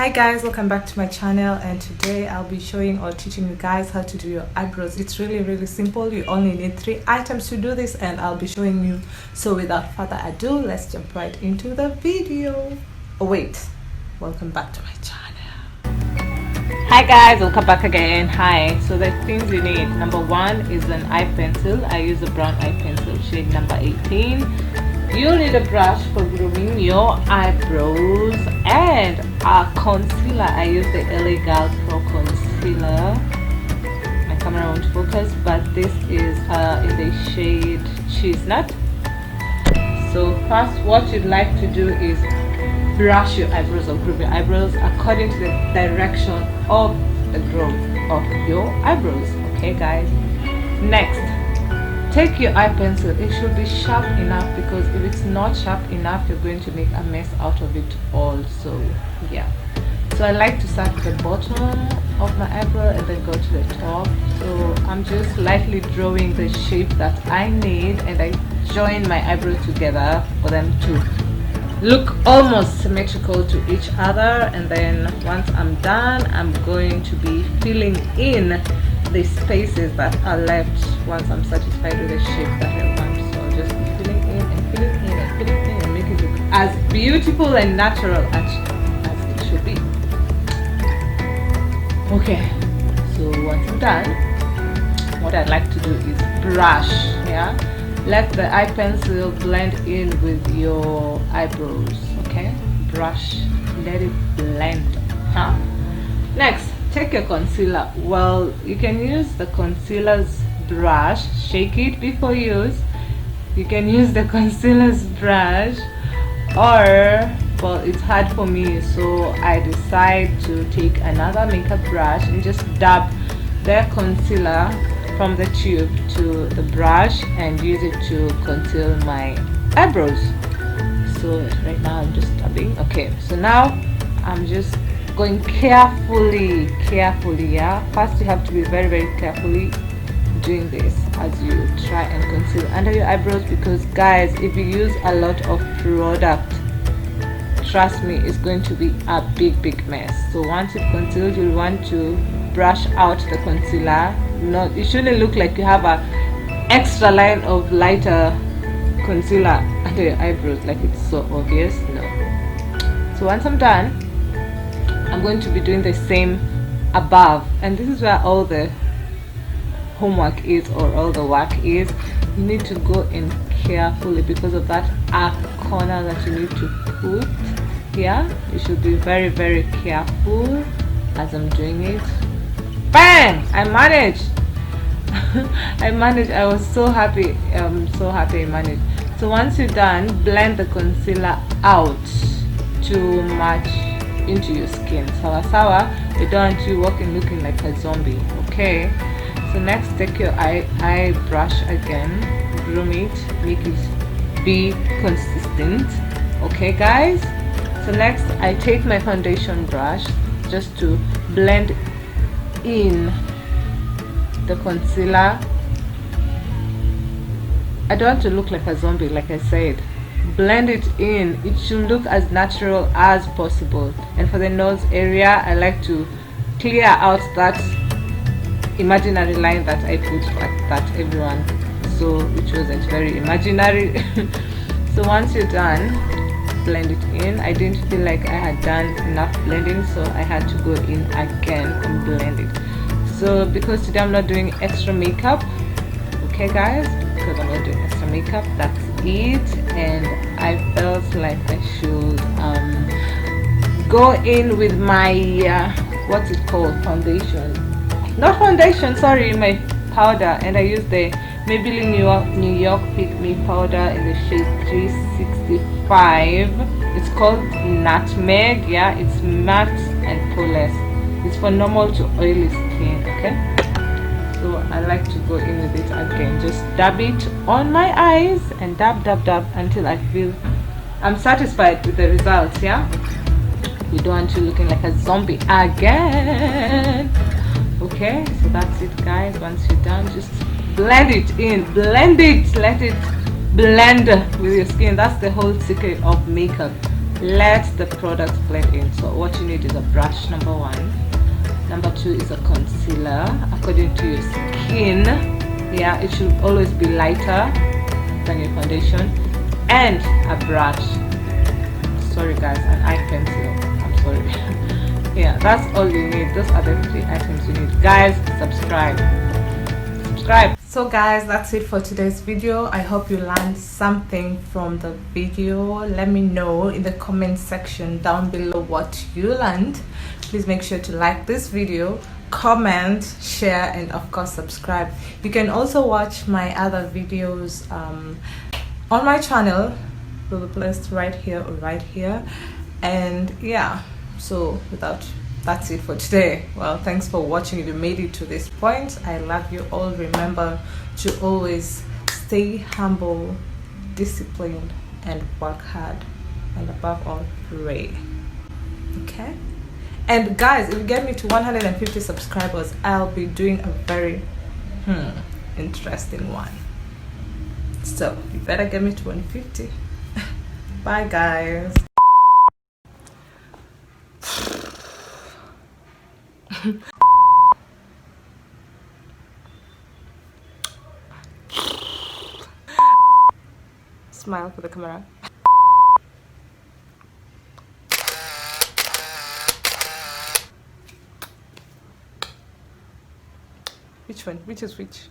Hi guys, welcome back to my channel, and today I'll be showing or teaching you guys how to do your eyebrows. It's really simple. You only need 3 items to do this, and I'll be showing you. So without further ado, let's jump right into the video. Oh wait, welcome back to my channel. Hi guys, welcome back again. Hi. So the things you need: number 1 is an eye pencil. I use a brown eye pencil shade number 18. You'll need a brush for grooming your eyebrows and a concealer. I use the LA Girl Pro concealer. My camera won't focus, but this is in the shade Chestnut. So first, what you'd like to do is brush your eyebrows or group your eyebrows according to the direction of the growth of your eyebrows. Okay guys, next, take your eye pencil. It should be sharp enough, because if it's not sharp enough, you're going to make a mess out of it also. Yeah, so I like to start with the bottom of my eyebrow and then go to the top. So I'm just lightly drawing the shape that I need, and I join my eyebrows together for them to look almost symmetrical to each other. And then once I'm done, I'm going to be filling in the spaces that are left once I'm satisfied with the shape that I want. So I'll just be filling in and filling in and filling in and make it look as beautiful and natural as it should be. Okay, so once I'm done, what I'd like to do is brush. Yeah, let the eye pencil blend in with your eyebrows. Okay, brush, let it blend. Next, take your concealer. Well, you can use the concealer's brush. Shake it before use. You can use the concealer's brush, or, well, it's hard for me, so I decide to take another makeup brush and just dab the concealer from the tube to the brush and use it to conceal my eyebrows. So right now I'm just dabbing. Okay, so now I'm just going carefully. Yeah, first you have to be very carefully doing this as you try and conceal under your eyebrows, because guys, if you use a lot of product, trust me, it's going to be a big mess. So once you've concealed, you'll want to brush out the concealer. Not, it shouldn't look like you have a extra line of lighter concealer under your eyebrows, like it's so obvious. No. So once I'm done, I'm going to be doing the same above, and this is where all the homework is, or all the work is. You need to go in carefully because of that up corner that you need to put. Yeah, you should be very careful as I'm doing it. Bang! I managed. I managed. I was so happy. I'm so happy I managed. So once you're done, blend the concealer out to match into your skin. Sawa, you don't want you walking looking like a zombie. Okay, so next, take your eye brush again, groom it, make it be consistent. Okay guys, so next I take my foundation brush just to blend in the concealer. I don't want to look like a zombie, like I said. Blend it in. It should look as natural as possible. And for the nose area, I like to clear out that imaginary line that I put, like that everyone saw, which wasn't very imaginary. So once you're done, blend it in. I didn't feel like I had done enough blending, so I had to go in again and blend it. So because today I'm not doing extra makeup, okay guys, because I'm not doing extra makeup, that's it. And I felt like I should go in with my what's it called, foundation, not foundation, sorry, my powder. And I used the Maybelline New York Pick Me powder in the shade 365. It's called Nutmeg. Yeah, it's matte and poreless. It's for normal to oily skin. Okay, so I like to go in with it again, just dab it on my eyes and dab until I feel I'm satisfied with the results. Yeah, we don't want you looking like a zombie again. Okay, so that's it guys. Once you're done, just blend it in, blend it, let it blend with your skin. That's the whole secret of makeup. let the product blend in. So what you need is a brush, number one. Number two is a concealer according to your skin. Yeah, it should always be lighter than your foundation. And a brush. Sorry guys, an eye pencil. I'm sorry. Yeah, that's all you need. Those are the 3 items you need. Guys, subscribe. So guys, that's it for today's video. I hope you learned something from the video. Let me know in the comment section down below what you learned. Please make sure to like this video, comment, share, and of course subscribe. You can also watch my other videos on my channel. Will be placed right here or right here. And yeah, so that's it for today. Well, thanks for watching. If you made it to this point, I love you all. Remember to always stay humble, disciplined, and work hard, and above all, pray. Okay? And guys, if you get me to 150 subscribers, I'll be doing a very interesting one. So you better get me to 150. Bye guys. Smile for the camera. Which one? Which is which?